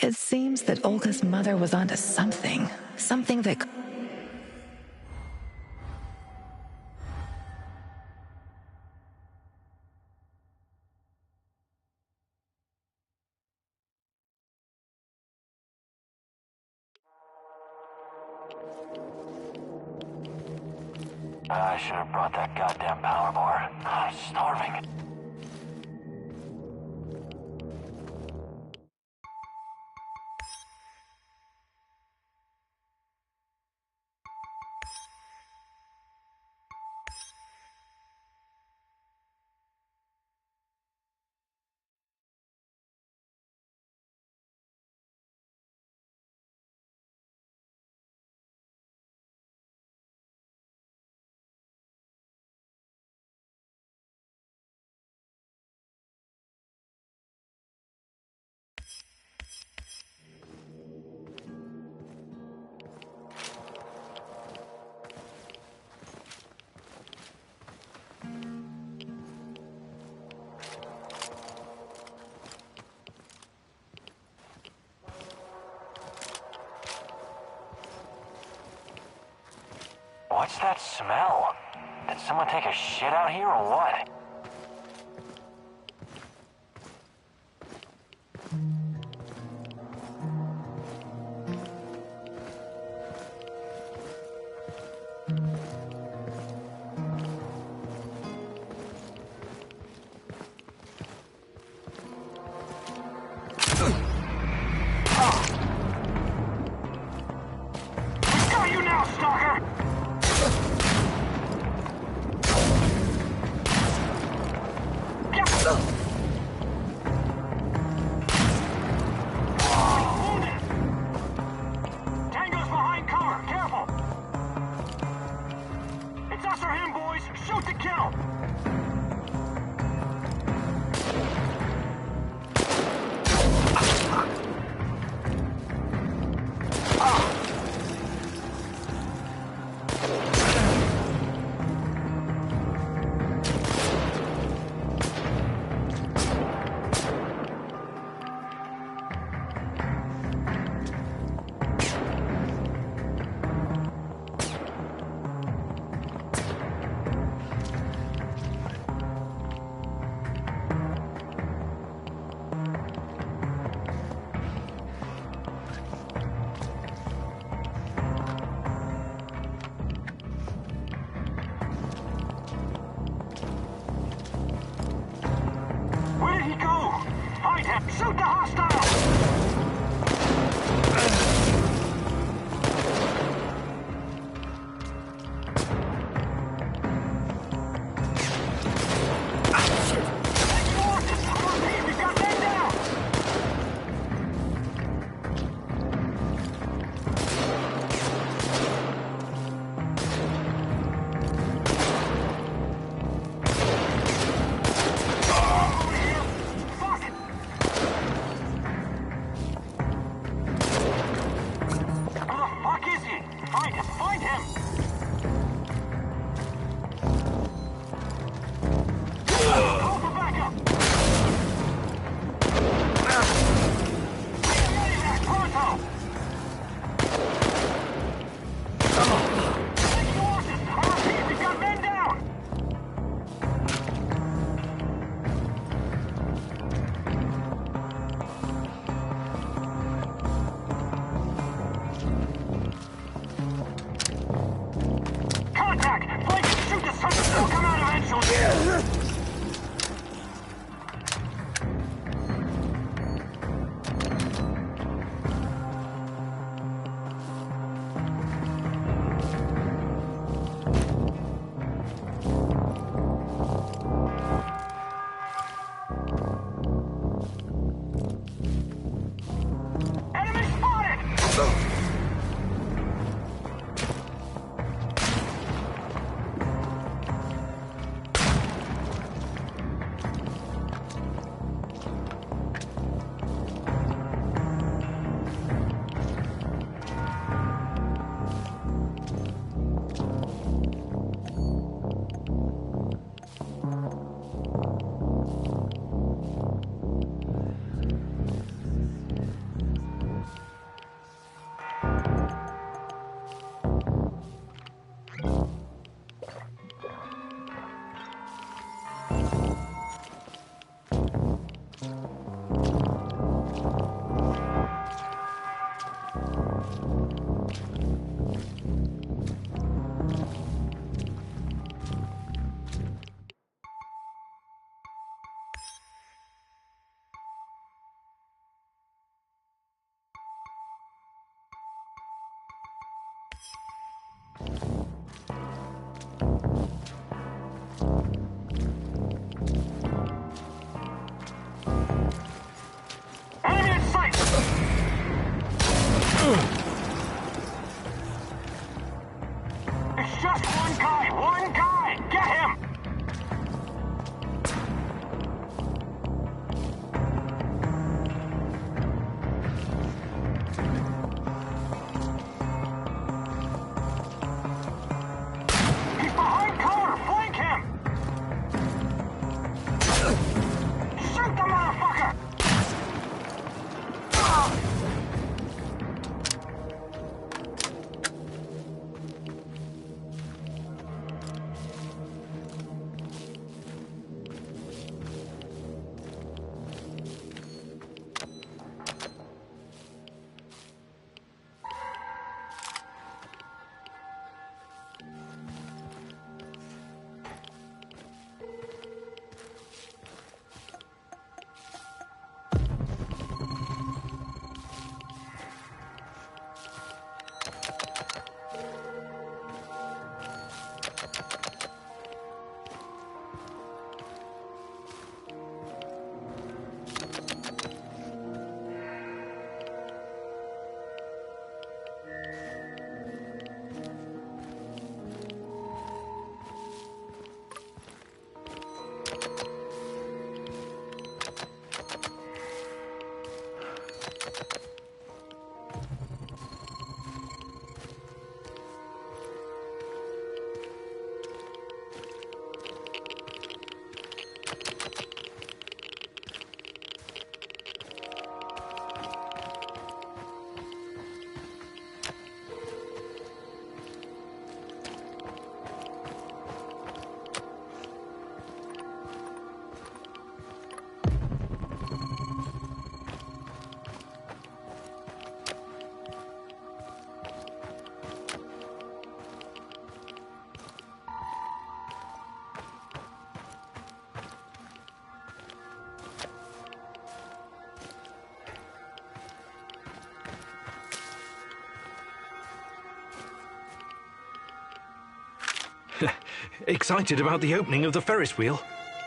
It seems that Olga's mother was onto something. Something that... I should have brought that goddamn power bar. I'm starving. What's that smell? Did someone take a shit out here or what? Got you now, stalker! Tango's behind cover, careful! It's us or him, boys! Shoot to kill! Where did he go? Find him! Shoot the hostile! Enemy in sight! It's just one guy! One guy! Get him! He's behind cover! Flank him! Shoot the motherfucker! Excited about the opening of the Ferris wheel?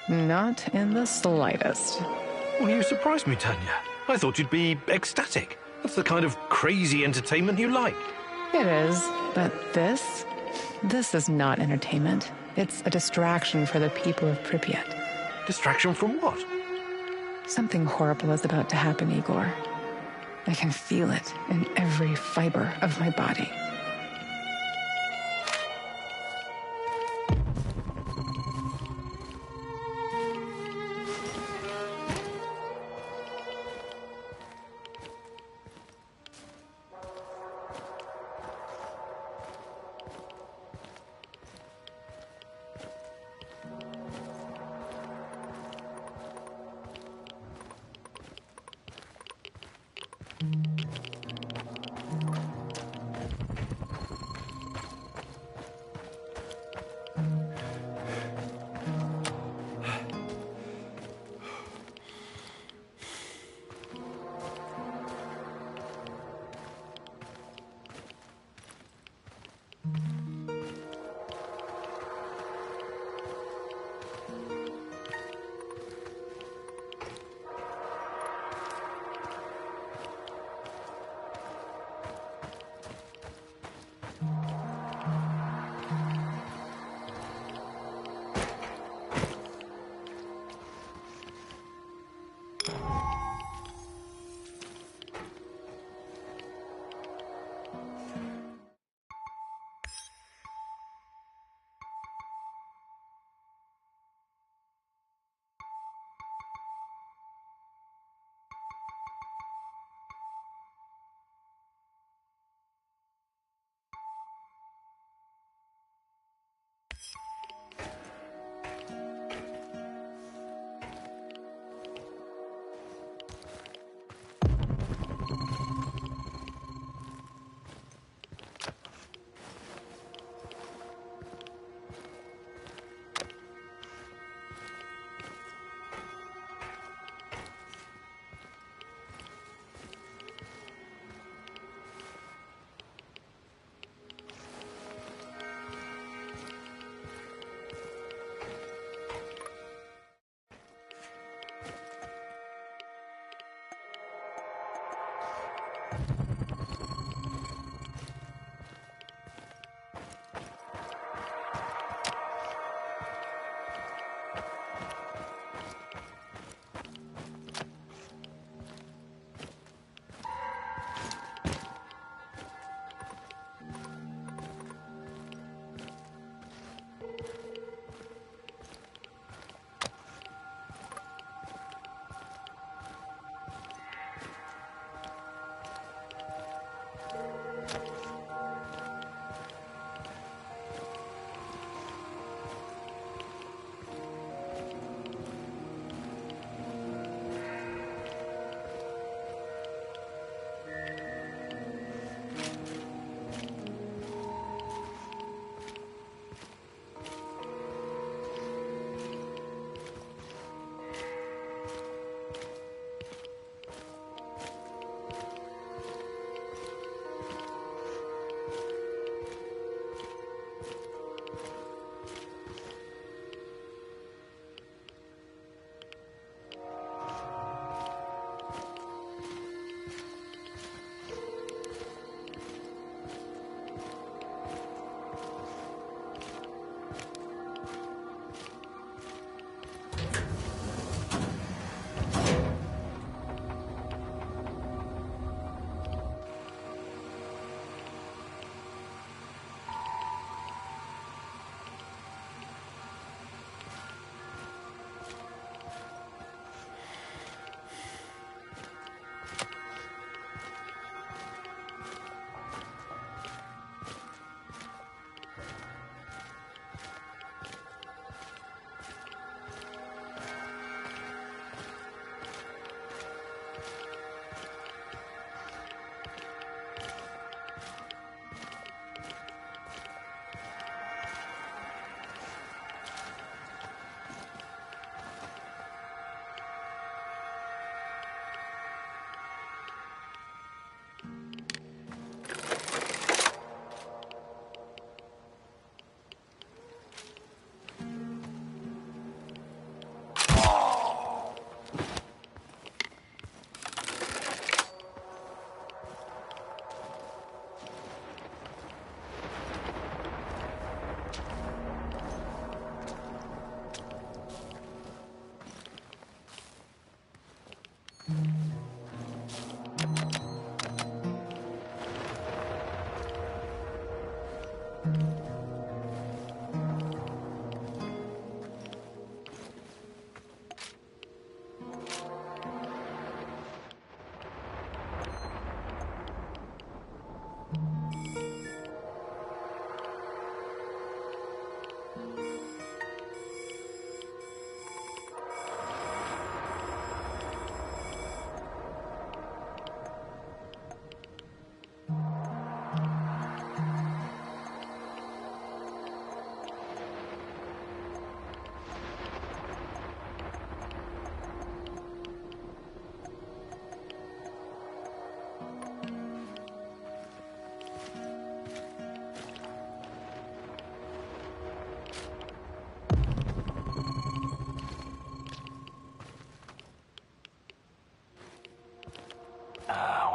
Not in the slightest. Well, you surprised me, Tanya. I thought you'd be ecstatic. That's the kind of crazy entertainment you like. It is, but this is not entertainment. It's a distraction for the people of Pripyat. Distraction from what? Something horrible is about to happen, Igor. I can feel it in every fiber of my body.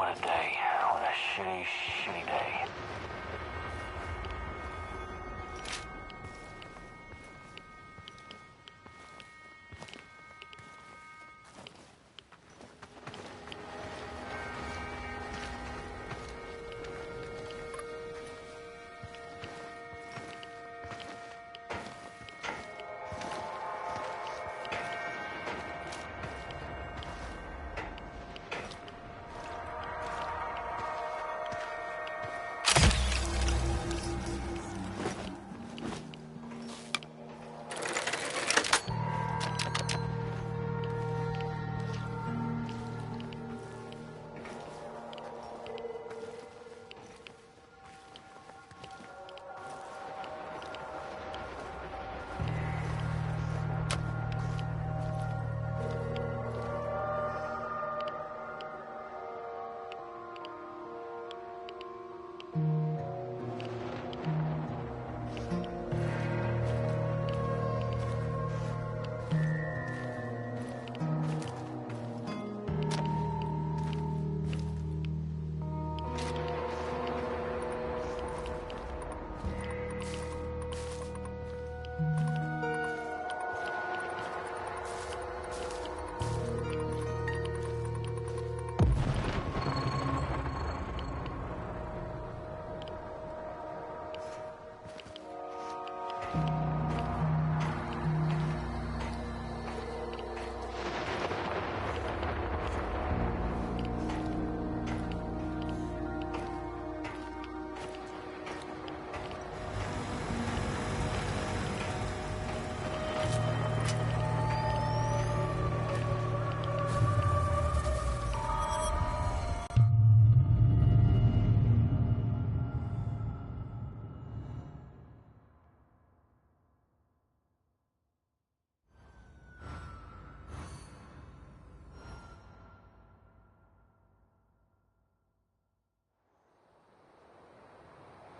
What a day. What a shitty, shitty day.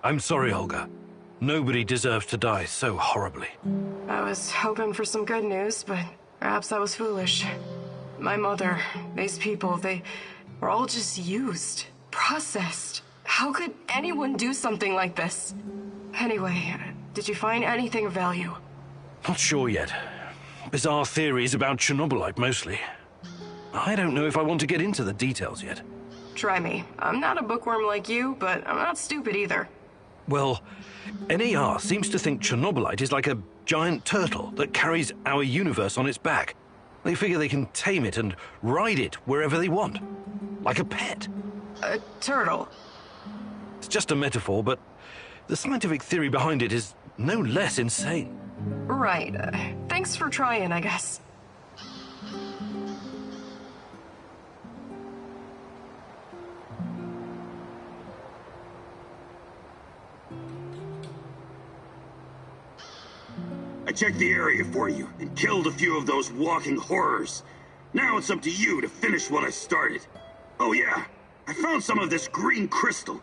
I'm sorry, Olga. Nobody deserves to die so horribly. I was hoping for some good news, but perhaps I was foolish. My mother, these people, they were all just used, processed. How could anyone do something like this? Anyway, did you find anything of value? Not sure yet. Bizarre theories about Chernobylite, mostly. I don't know if I want to get into the details yet. Try me. I'm not a bookworm like you, but I'm not stupid either. Well, NAR seems to think Chernobylite is like a giant turtle that carries our universe on its back. They figure they can tame it and ride it wherever they want. Like a pet. A turtle? It's just a metaphor, but the scientific theory behind it is no less insane. Right. Thanks for trying, I guess. I checked the area for you and killed a few of those walking horrors. Now it's up to you to finish what I started. Oh yeah, I found some of this green crystal.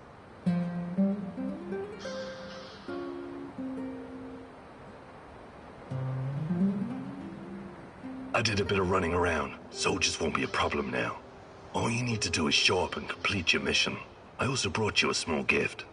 I did a bit of running around. Soldiers won't be a problem now. All you need to do is show up and complete your mission. I also brought you a small gift.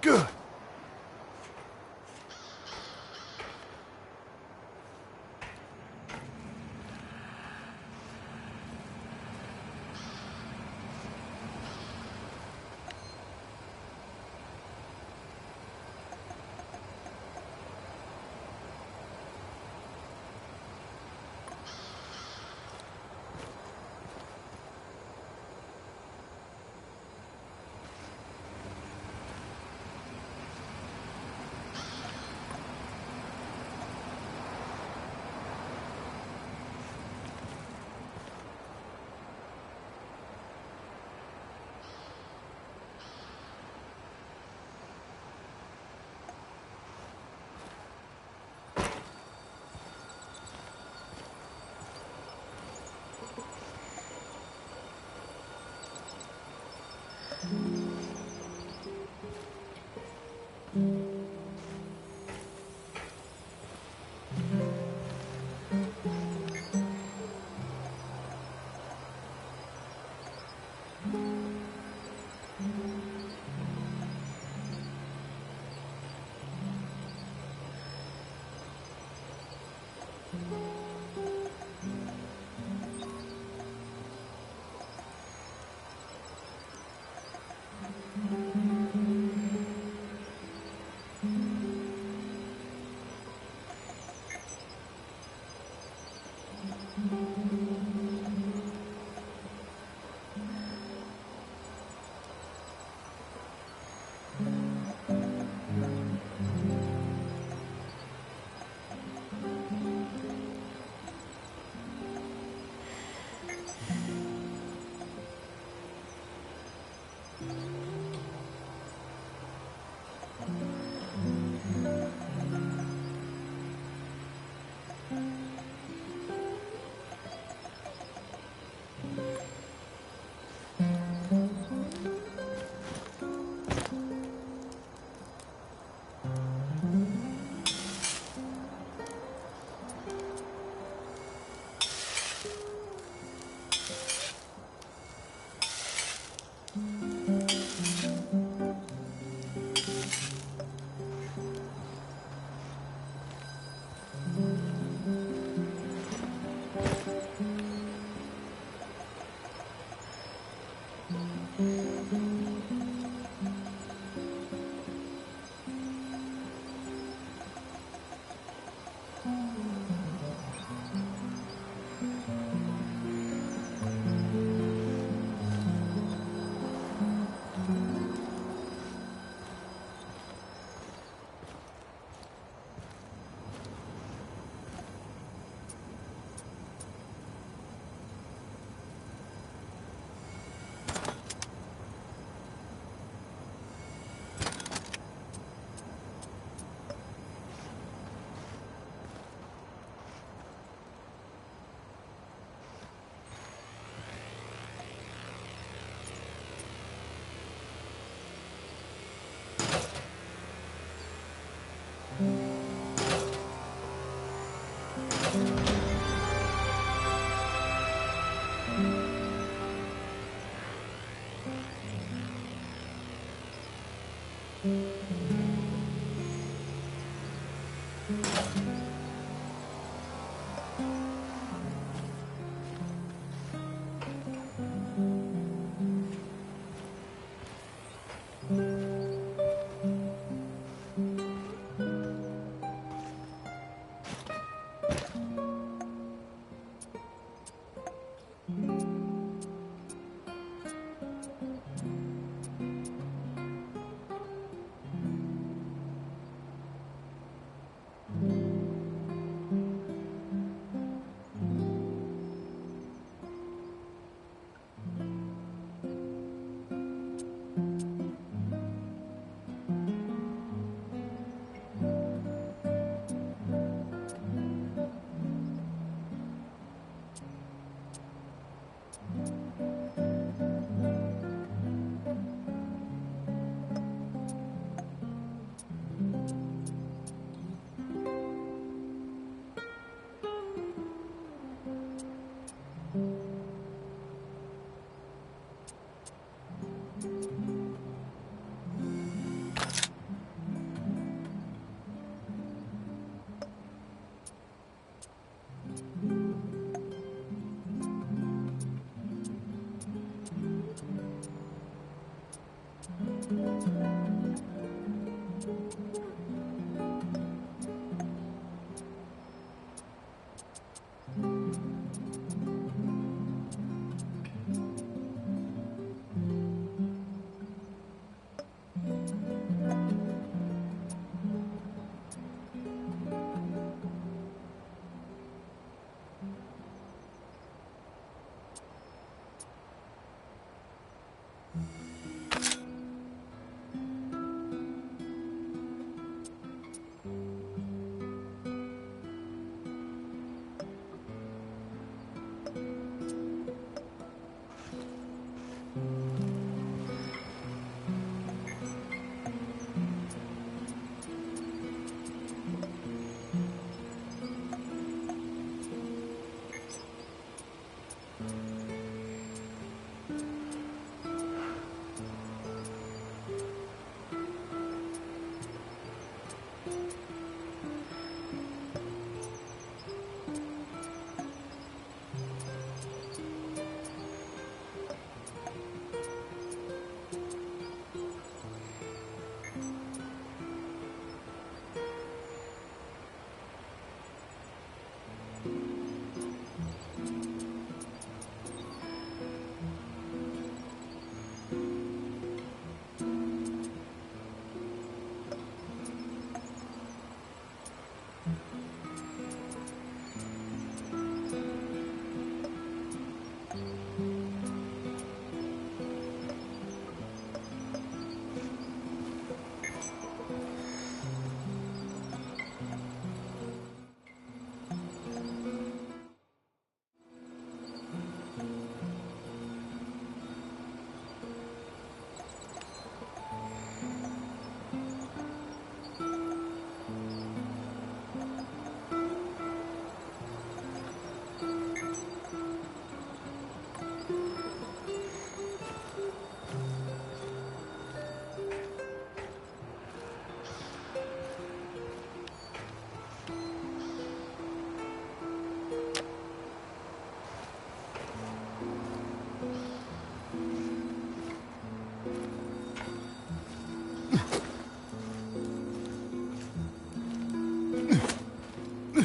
Good.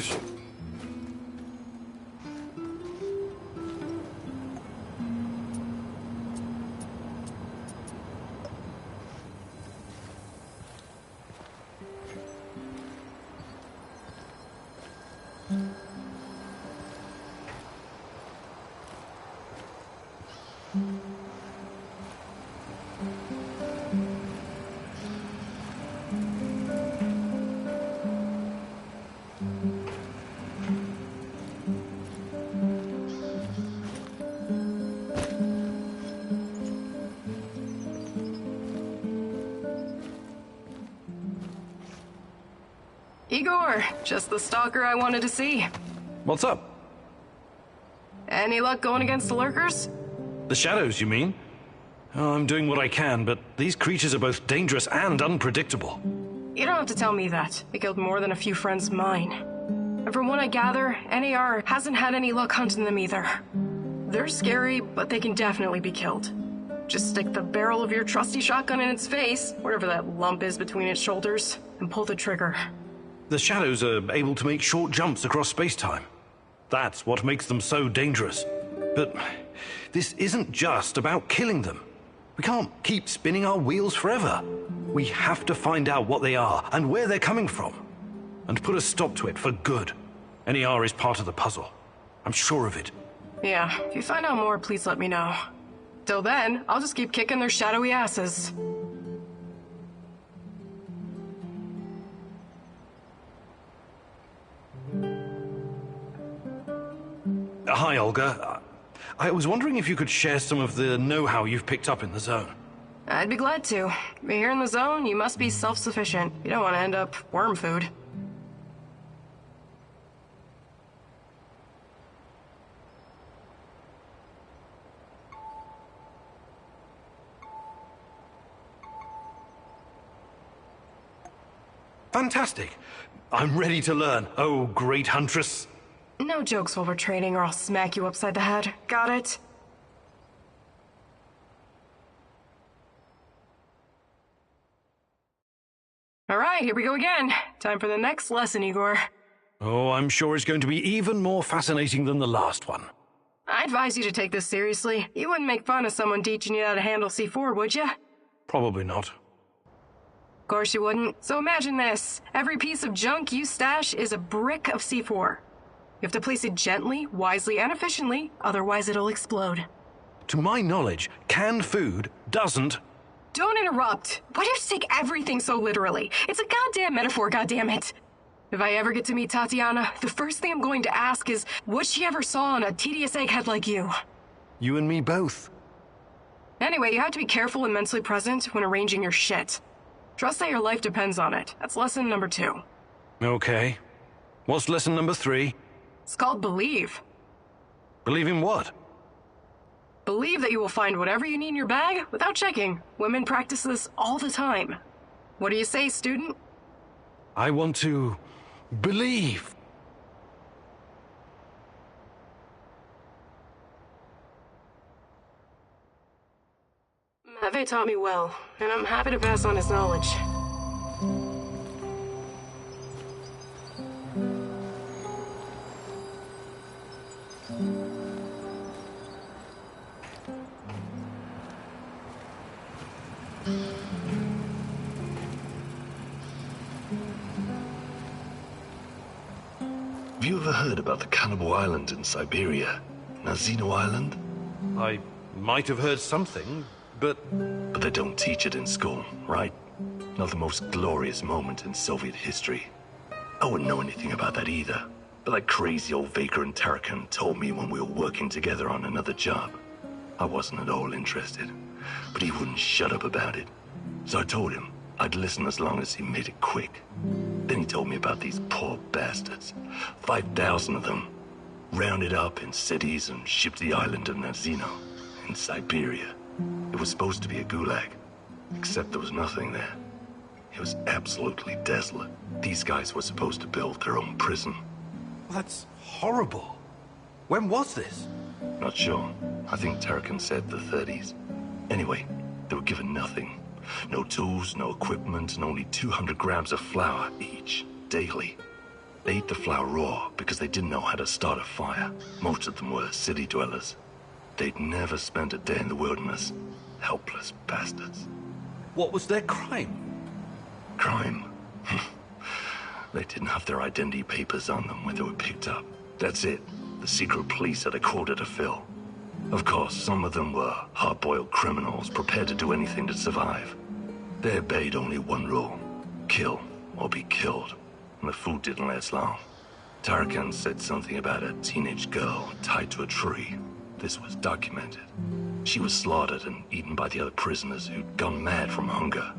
shadows. Igor, just the stalker I wanted to see. What's up? Any luck going against the lurkers? The shadows, you mean? Oh, I'm doing what I can, but these creatures are both dangerous and unpredictable. You don't have to tell me that. They killed more than a few friends of mine. And from what I gather, NAR hasn't had any luck hunting them either. They're scary, but they can definitely be killed. Just stick the barrel of your trusty shotgun in its face, whatever that lump is between its shoulders, and pull the trigger. The shadows are able to make short jumps across space-time. That's what makes them so dangerous. But this isn't just about killing them. We can't keep spinning our wheels forever. We have to find out what they are and where they're coming from, and put a stop to it for good. NER is part of the puzzle. I'm sure of it. Yeah, if you find out more, please let me know. Till then, I'll just keep kicking their shadowy asses. Hi, Olga. I was wondering if you could share some of the know-how you've picked up in the zone. I'd be glad to. But here in the zone, you must be self-sufficient. You don't want to end up worm food. Fantastic. I'm ready to learn, oh great huntress. No jokes while we're training or I'll smack you upside the head. Got it? Alright, here we go again. Time for the next lesson, Igor. Oh, I'm sure it's going to be even more fascinating than the last one. I advise you to take this seriously. You wouldn't make fun of someone teaching you how to handle C4, would you? Probably not. Of course you wouldn't. So imagine this. Every piece of junk you stash is a brick of C4. You have to place it gently, wisely, and efficiently, otherwise it'll explode. To my knowledge, canned food doesn't... Don't interrupt. Why do you take everything so literally? It's a goddamn metaphor, goddammit. If I ever get to meet Tatiana, the first thing I'm going to ask is what she ever saw on a tedious egghead like you. You and me both. Anyway, you have to be careful and mentally present when arranging your shit. Trust that your life depends on it. That's lesson number 2. Okay. What's lesson number 3? It's called Believe. Believe in what? Believe that you will find whatever you need in your bag without checking. Women practice this all the time. What do you say, student? I want to... believe. Mavet taught me well, and I'm happy to pass on his knowledge. Have you ever heard about the Cannibal Island in Siberia? Nazino Island? I might have heard something, but... But they don't teach it in school, right? Not the most glorious moment in Soviet history. I wouldn't know anything about that either. But that crazy old Vaker and Tarakan told me when we were working together on another job. I wasn't at all interested, but he wouldn't shut up about it. So I told him I'd listen as long as he made it quick. Then he told me about these poor bastards. 5,000 of them, rounded up in cities and shipped to the island of Nazino, in Siberia. It was supposed to be a gulag, except there was nothing there. It was absolutely desolate. These guys were supposed to build their own prison. That's horrible. When was this? Not sure. I think Tarakan said the 30s. Anyway, they were given nothing. No tools, no equipment, and only 200 grams of flour each, daily. They ate the flour raw because they didn't know how to start a fire. Most of them were city dwellers. They'd never spent a day in the wilderness. Helpless bastards. What was their crime? Crime? They didn't have their identity papers on them when they were picked up. That's it. The secret police had a quota to fill. Of course, some of them were hard-boiled criminals prepared to do anything to survive. They obeyed only one rule: kill or be killed. And the food didn't last long. Tarakan said something about a teenage girl tied to a tree. This was documented. She was slaughtered and eaten by the other prisoners who'd gone mad from hunger.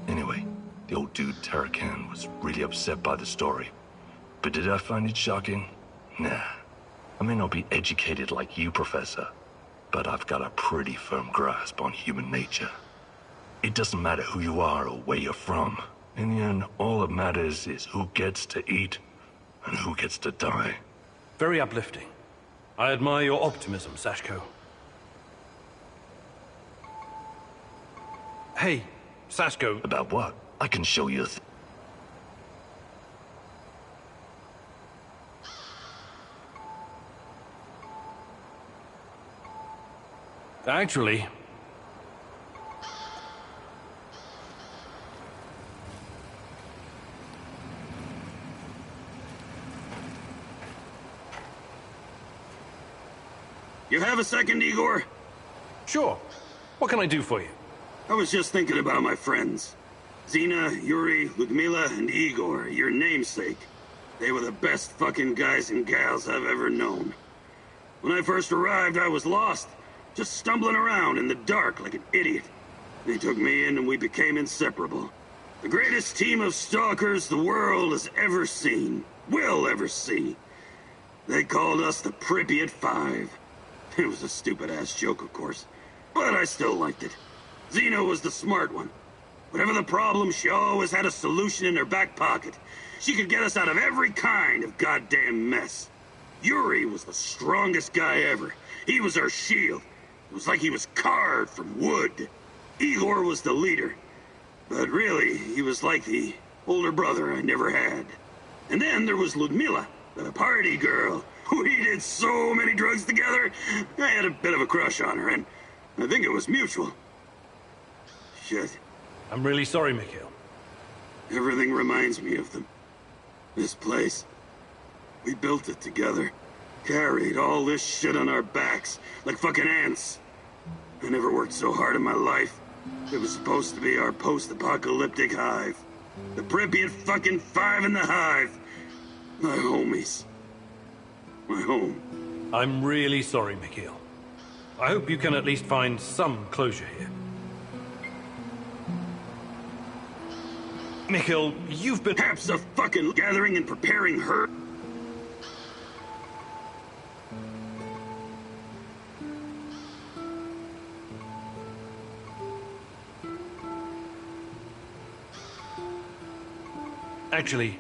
Anyway, the old dude Tarakan was really upset by the story. But did I find it shocking? Nah. I may not be educated like you, Professor, but I've got a pretty firm grasp on human nature. It doesn't matter who you are or where you're from. In the end, all that matters is who gets to eat and who gets to die. Very uplifting. I admire your optimism, Sashko. Hey, Sashko. About what? I can show you Actually... You have a second, Igor? Sure. What can I do for you? I was just thinking about my friends. Zina, Yuri, Ludmila, and Igor, your namesake. They were the best fucking guys and gals I've ever known. When I first arrived, I was lost, just stumbling around in the dark like an idiot. They took me in and we became inseparable. The greatest team of stalkers the world has ever seen, will ever see. They called us the Pripyat Five. It was a stupid-ass joke, of course, but I still liked it. Zina was the smart one. Whatever the problem, she always had a solution in her back pocket. She could get us out of every kind of goddamn mess. Yuri was the strongest guy ever. He was our shield. It was like he was carved from wood. Igor was the leader. But really, he was like the older brother I never had. And then there was Ludmila, the party girl. We did so many drugs together. I had a bit of a crush on her, and I think it was mutual. Shit. I'm really sorry, Mikhail. Everything reminds me of them. This place. We built it together. Carried all this shit on our backs, like fucking ants. I never worked so hard in my life. It was supposed to be our post-apocalyptic hive. The Pripyat fucking Five in the hive. My homies. My home. I'm really sorry, Mikhail. I hope you can at least find some closure here. Mikhail, you've been... Perhaps a fucking gathering and preparing her... Actually...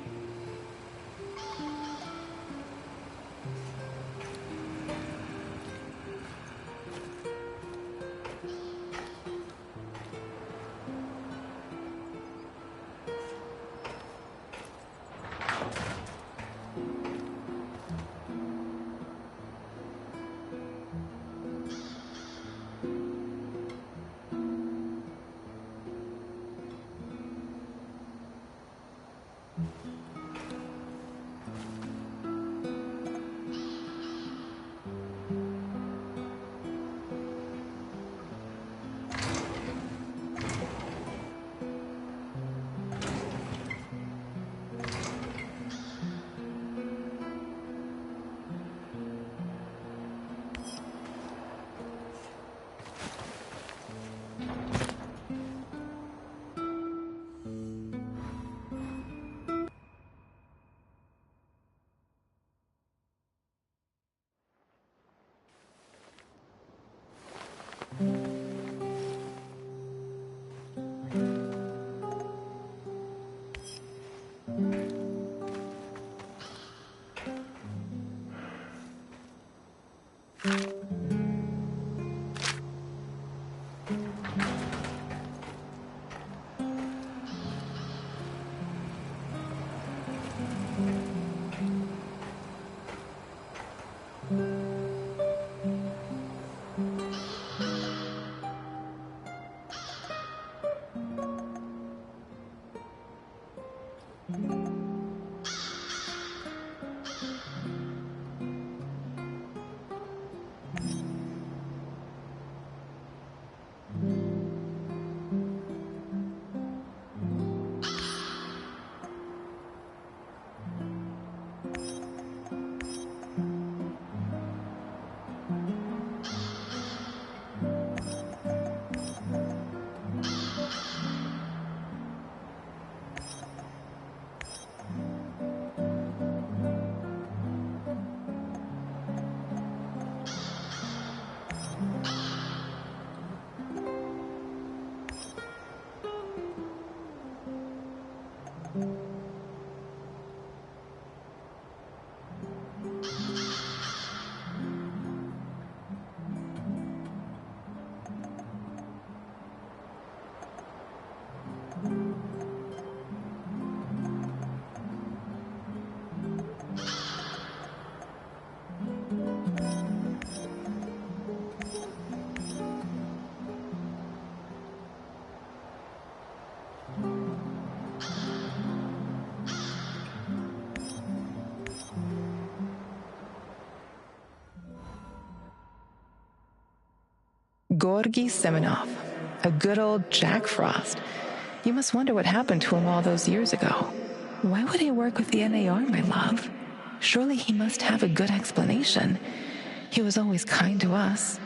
Gorgy Semenov, a good old Jack Frost. You must wonder what happened to him all those years ago. Why would he work with the NAR, my love? Surely he must have a good explanation. He was always kind to us.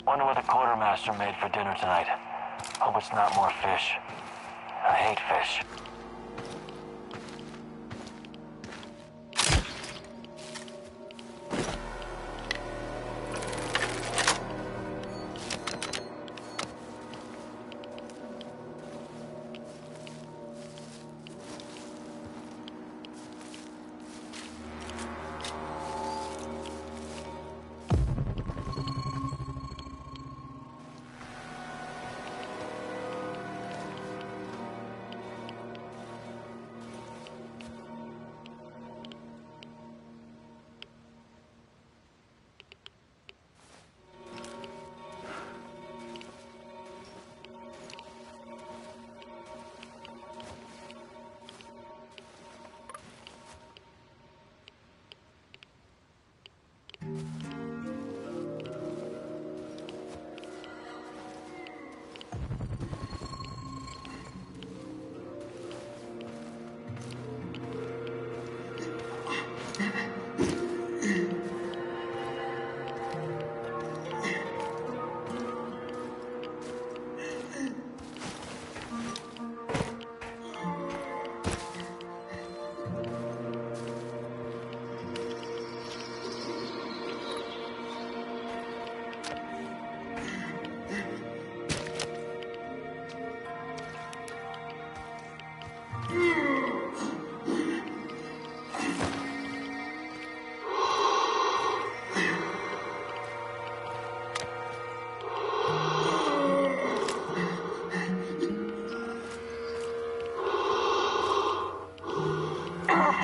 Wonder what the quartermaster made for dinner tonight. Hope it's not more fish. I hate fish.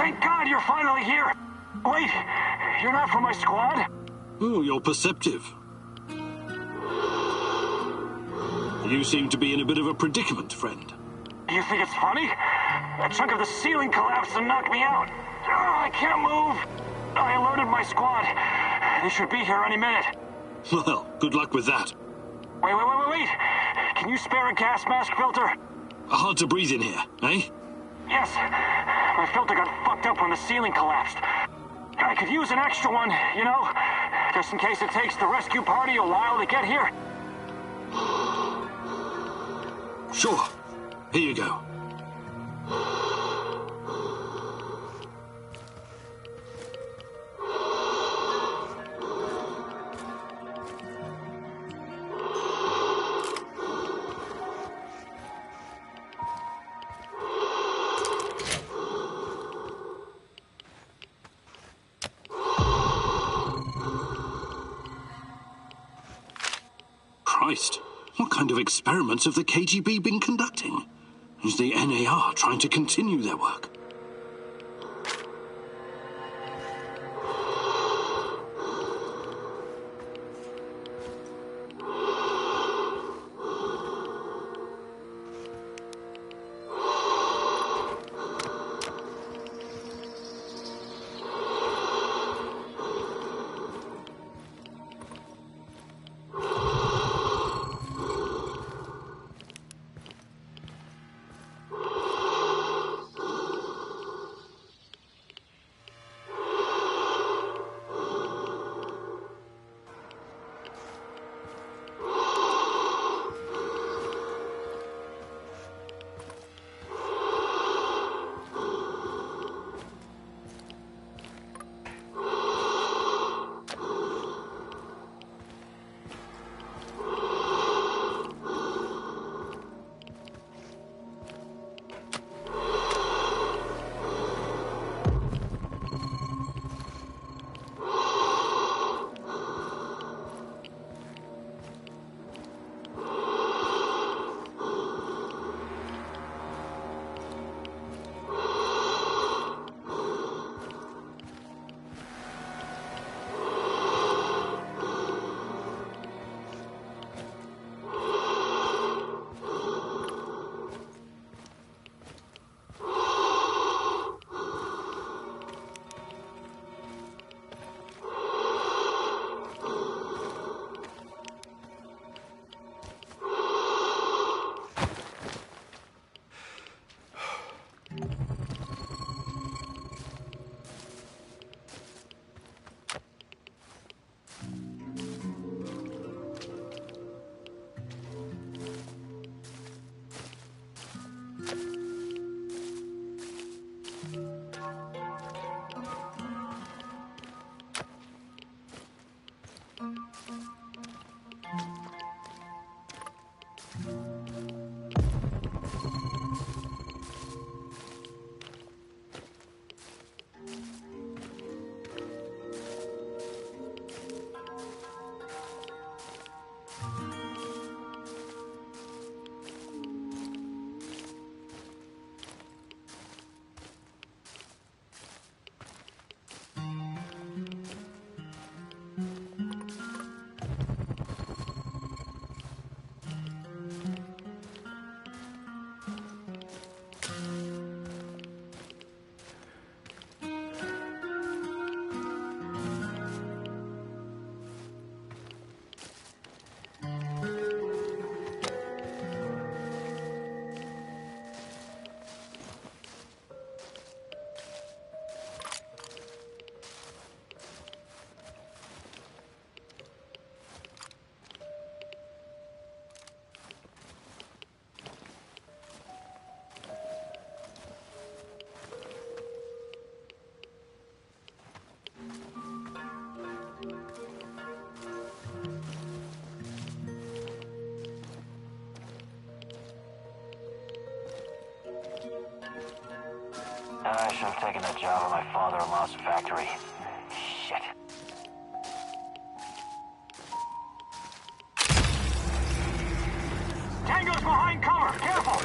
Thank God you're finally here. Wait, you're not from my squad? Oh, you're perceptive. You seem to be in a bit of a predicament, friend. You think it's funny? A chunk of the ceiling collapsed and knocked me out. I can't move. I alerted my squad. They should be here any minute. Well, good luck with that. Wait. Can you spare a gas mask filter? Hard to breathe in here, eh? Yes. My filter got fucked up when the ceiling collapsed. I could use an extra one, you know? Just in case it takes the rescue party a while to get here. Sure. Here you go. Christ, what kind of experiments have the KGB been conducting? Is the NAR trying to continue their work? I should have taken that job at my father-in-law's factory. Shit. Tango's behind cover! Careful!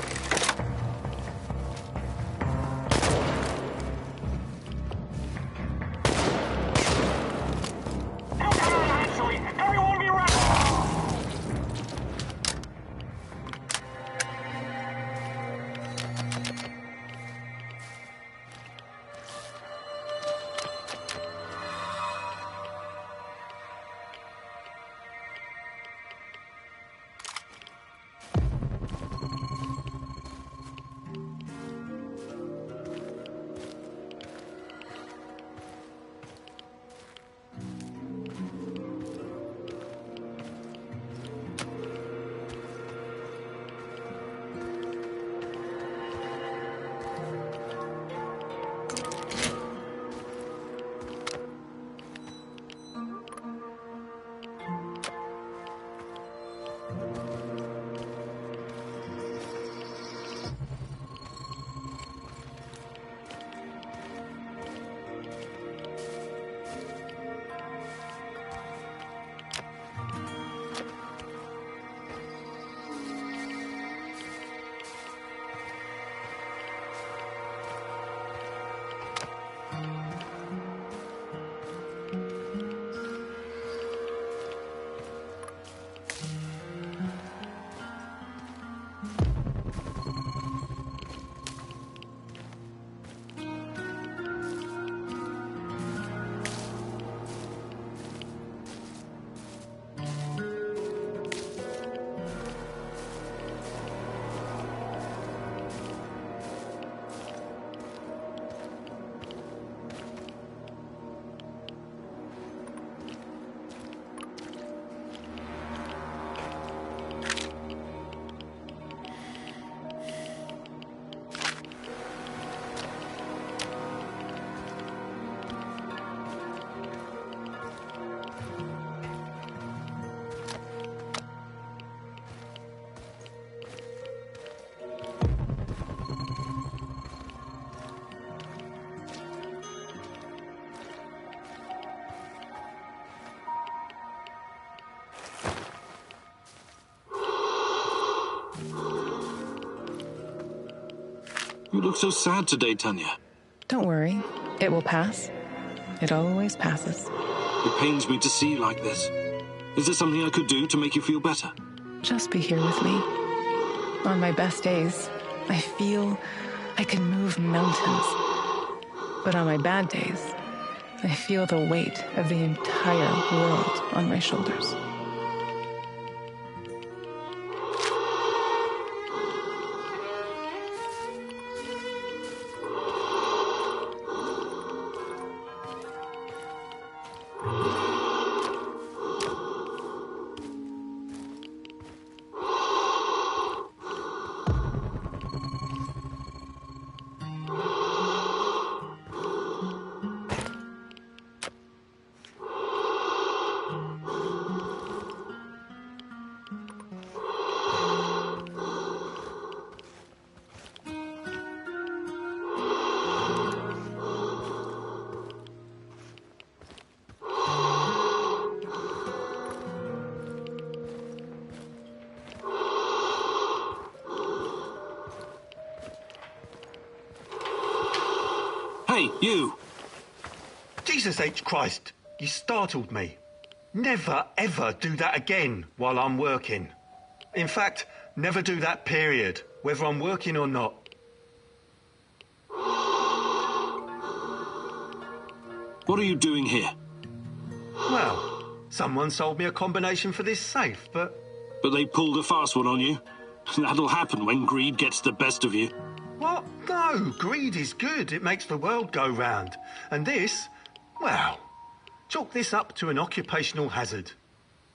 You look so sad today, Tanya. Don't worry. It will pass. It always passes. It pains me to see you like this. Is there something I could do to make you feel better? Just be here with me. On my best days, I feel I can move mountains. But on my bad days, I feel the weight of the entire world on my shoulders. Hey, you! Jesus H. Christ, you startled me. Never, ever do that again while I'm working. In fact, never do that, period, whether I'm working or not. What are you doing here? Well, someone sold me a combination for this safe, but... But they pulled a fast one on you. That'll happen when greed gets the best of you. What? No, greed is good. It makes the world go round. And this, well, chalk this up to an occupational hazard.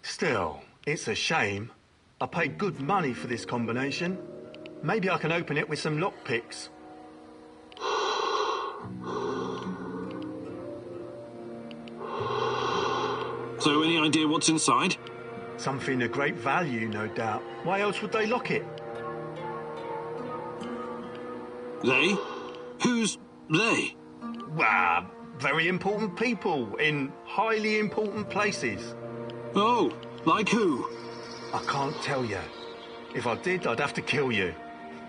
Still, it's a shame. I paid good money for this combination. Maybe I can open it with some lockpicks. So, any idea what's inside? Something of great value, no doubt. Why else would they lock it? They? Who's they? Well, very important people in highly important places. Oh, like who? I can't tell you. If I did, I'd have to kill you.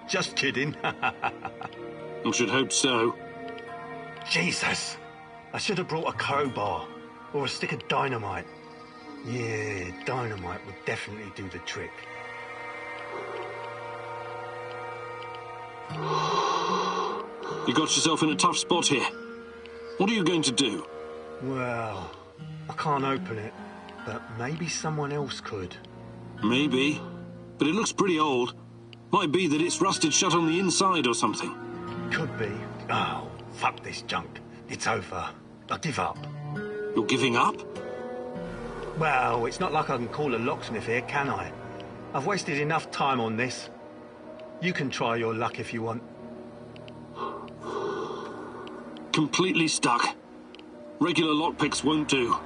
Just kidding. I should hope so. Jesus! I should have brought a crowbar or a stick of dynamite. Yeah, dynamite would definitely do the trick. You got yourself in a tough spot here. What are you going to do? Well, I can't open it, but maybe someone else could. Maybe. But it looks pretty old. Might be that it's rusted shut on the inside or something. Could be. Oh, fuck this junk. It's over. I give up. You're giving up? Well, it's not like I can call a locksmith here, can I? I've wasted enough time on this. You can try your luck if you want. Completely stuck. Regular lockpicks won't do.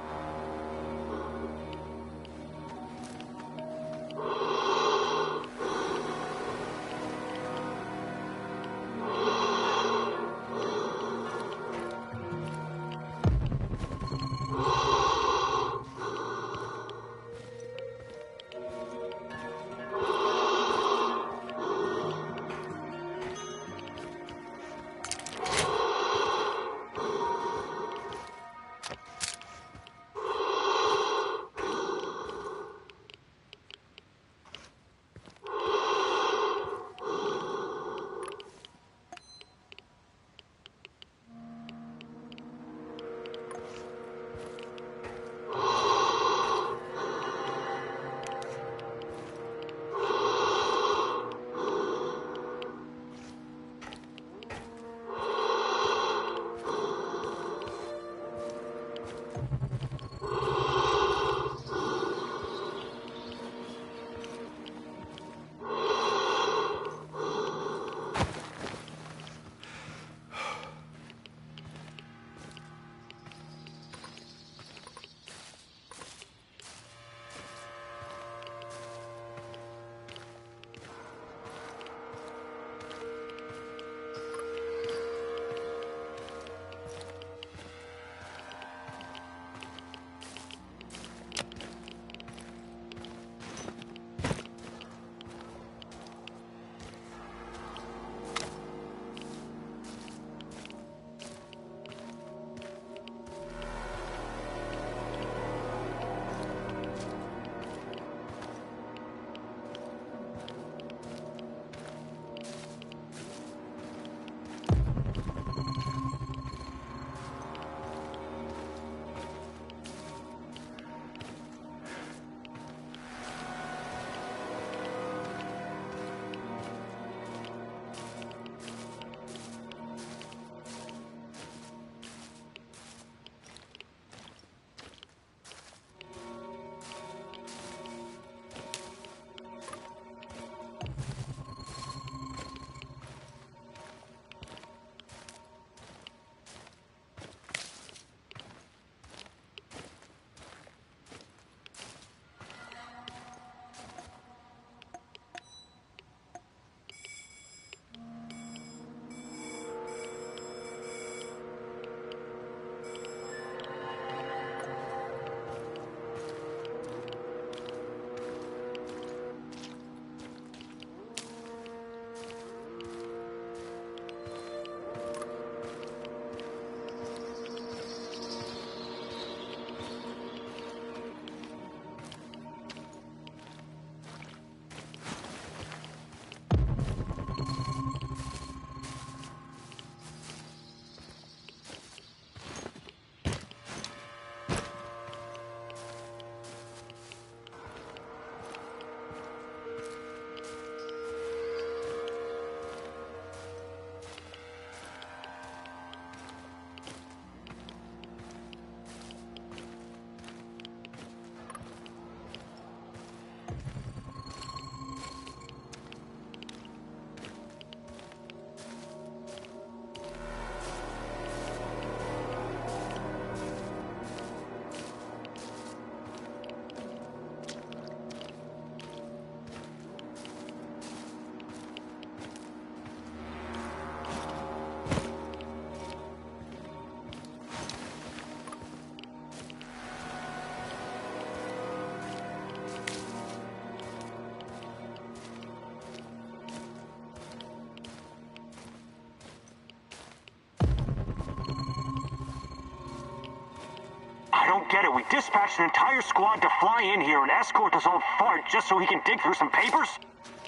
I don't get it. We dispatched an entire squad to fly in here and escort this old fart just so he can dig through some papers?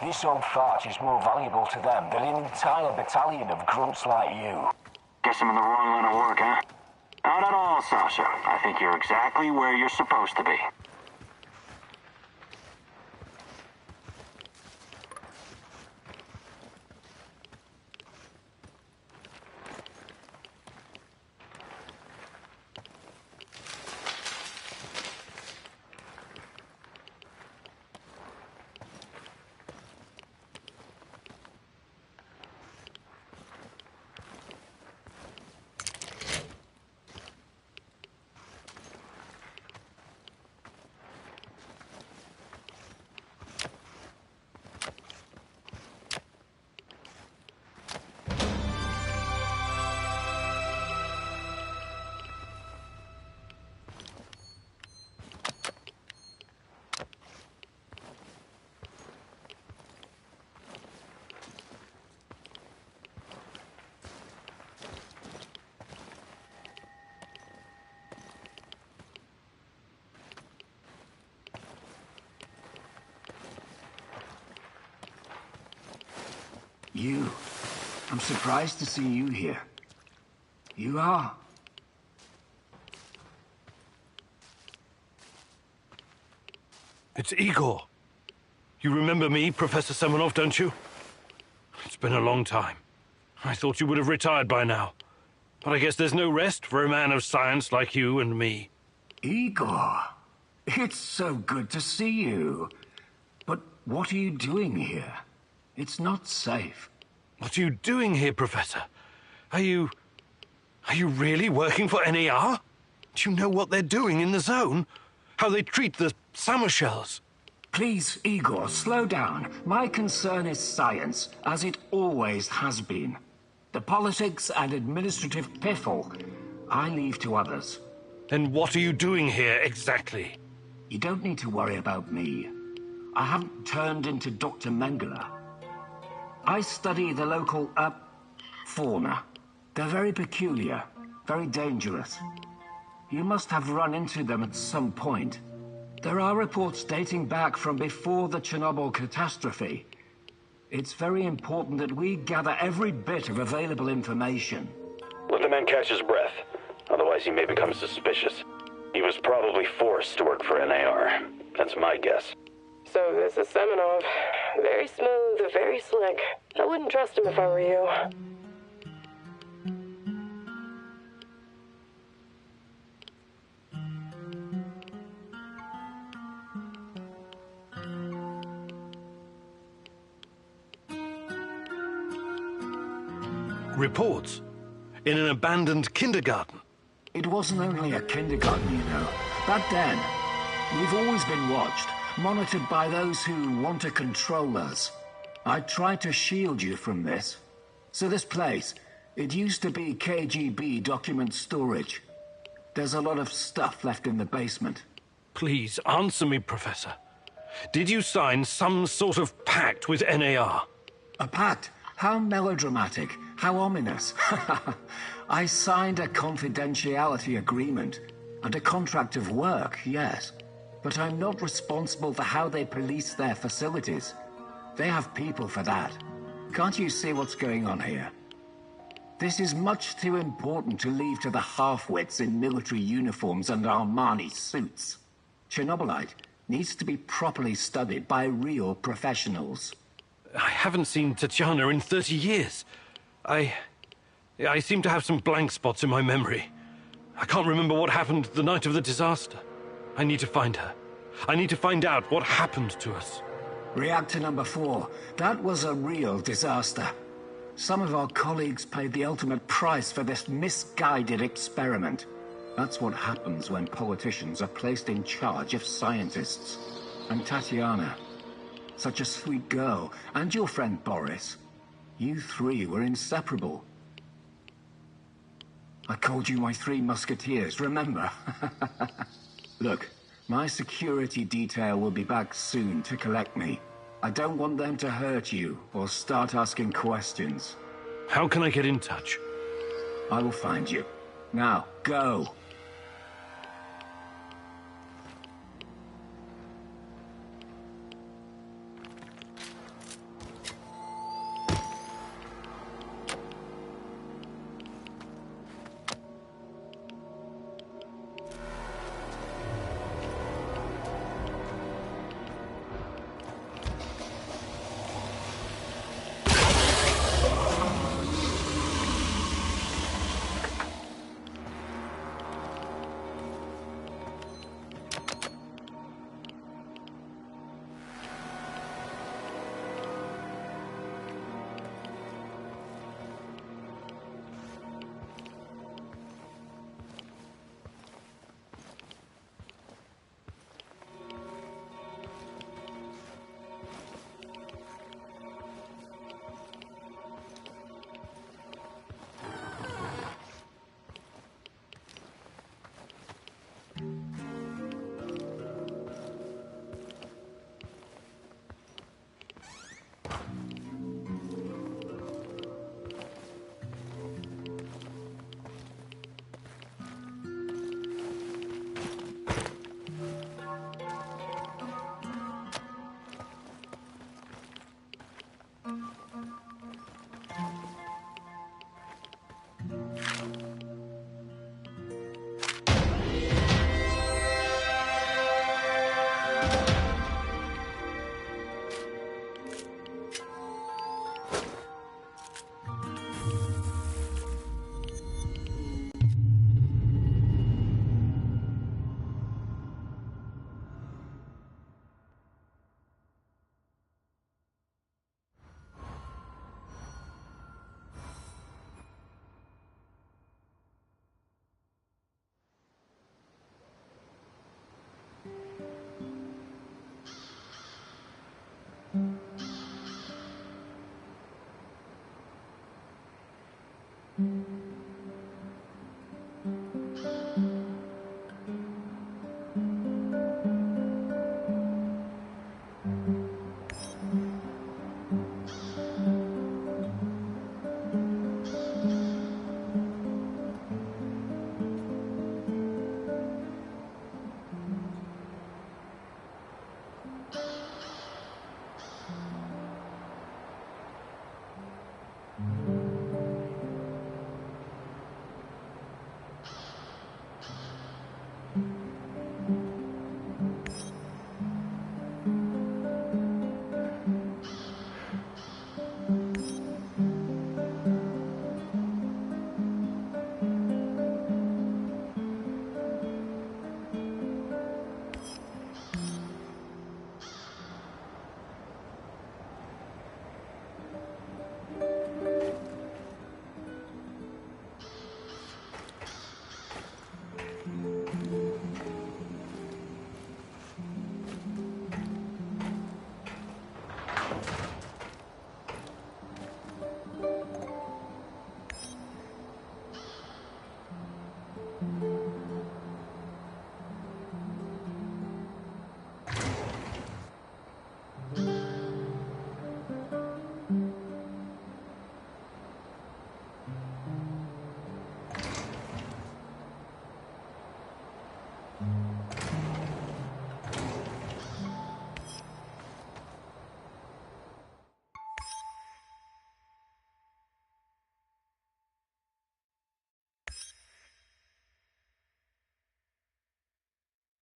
This old fart is more valuable to them than an entire battalion of grunts like you. Guess I'm in the wrong line of work, huh? Not at all, Sasha. I think you're exactly where you're supposed to be. You. I'm surprised to see you here. You are. It's Igor. You remember me, Professor Semenov, don't you? It's been a long time. I thought you would have retired by now. But I guess there's no rest for a man of science like you and me. Igor, it's so good to see you. But what are you doing here? It's not safe. What are you doing here, Professor? Are you really working for NAR? Do you know what they're doing in the zone? How they treat the summer shells? Please, Igor, slow down. My concern is science, as it always has been. The politics and administrative piffle, I leave to others. Then what are you doing here, exactly? You don't need to worry about me. I haven't turned into Dr. Mengele. I study the local, fauna. They're very peculiar, very dangerous. You must have run into them at some point. There are reports dating back from before the Chernobyl catastrophe. It's very important that we gather every bit of available information. Let the man catch his breath. Otherwise he may become suspicious. He was probably forced to work for NAR. That's my guess. So this is Semenov. Very smooth, very slick. I wouldn't trust him if I were you. Reports? In an abandoned kindergarten? It wasn't only a kindergarten, you know. Back then, we've always been watched, monitored by those who want to control us. I tried to shield you from this. So this place, it used to be KGB document storage. There's a lot of stuff left in the basement. Please, answer me, Professor. Did you sign some sort of pact with NAR? A pact? How melodramatic. How ominous. I signed a confidentiality agreement and a contract of work, yes. But I'm not responsible for how they police their facilities. They have people for that. Can't you see what's going on here? This is much too important to leave to the half-wits in military uniforms and Armani suits. Chernobylite needs to be properly studied by real professionals. I haven't seen Tatiana in 30 years. I seem to have some blank spots in my memory. I can't remember what happened the night of the disaster. I need to find her. I need to find out what happened to us. Reactor number 4. That was a real disaster. Some of our colleagues paid the ultimate price for this misguided experiment. That's what happens when politicians are placed in charge of scientists. And Tatiana, such a sweet girl, and your friend Boris. You three were inseparable. I called you my 3 musketeers, remember? Look, my security detail will be back soon to collect me. I don't want them to hurt you or start asking questions. How can I get in touch? I will find you. Now, go.